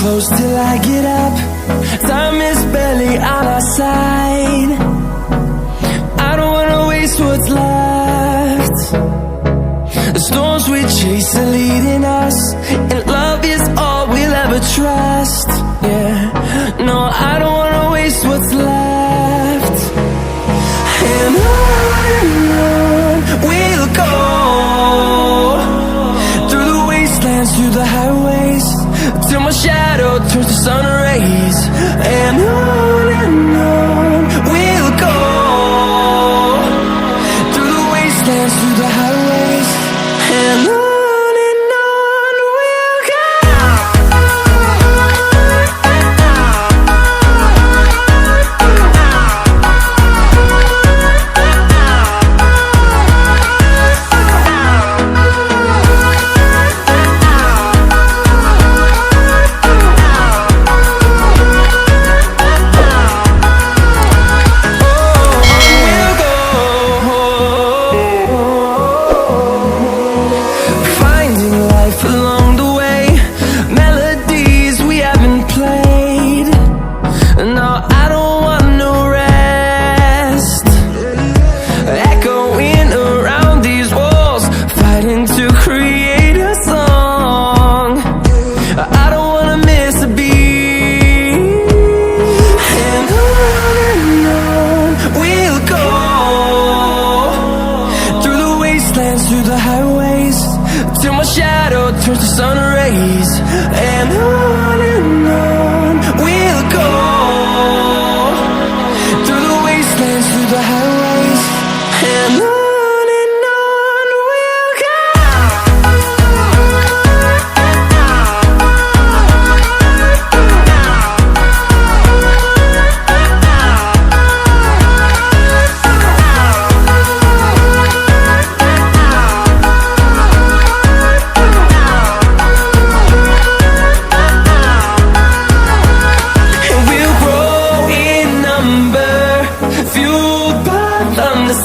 close till I get up. Time is barely on our side. I don't wanna waste what's left. The storms we chase are leading us, and love is all we'll ever trust. Yeah, no, I don't wanna waste what's left. And on we'll go, through the wastelands, through the highways, till my shadow turns to sun rays. And on we'll go, through the wastelands, through the highways, and on we'll go. Through the highways, till my shadow turns to sun rays. And on we'll go, through the wastelands, through the highways, and on we'll go.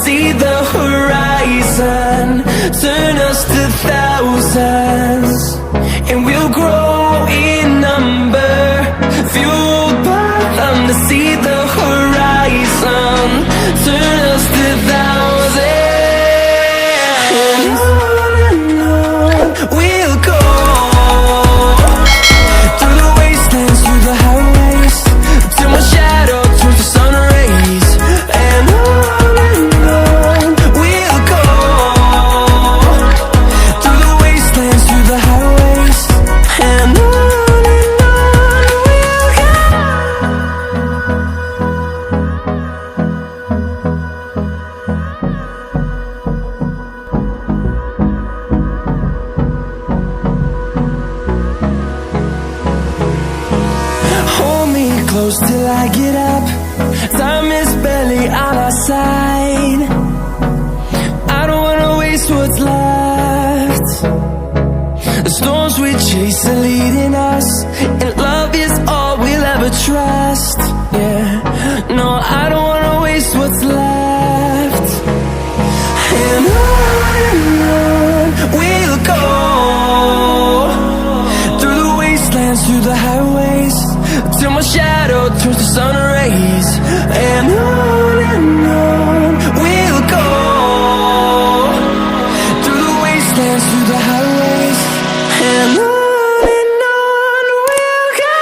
See the horizon, turn us to thousands, and we'll grow in number, fueled by them. To see the horizon, turn us to thousands, and on we'll go, through the wastelands, through the highways, till my shadow turns to sun rays. And close till I get up. Time is barely on our side. I don't wanna waste what's left. The storms we chase are leading us, and love is all we'll ever trust. Yeah, no, I don't wanna waste what's left. And on we'll go, through the wastelands, through the highways, till my shadow turns to sun rays. And on we'll go, through the wastelands, through the highways, and on we'll go.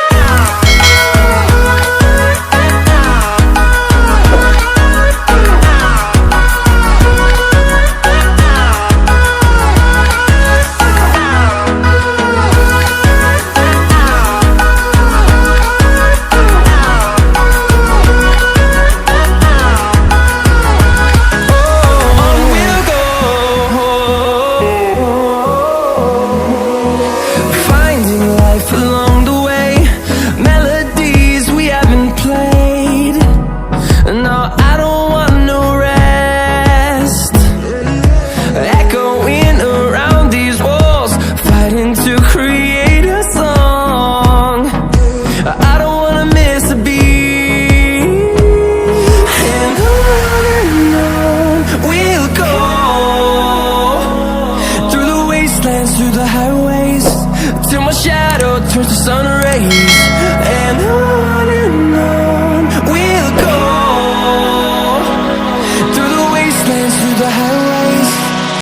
till my shadow turns to sun rays. And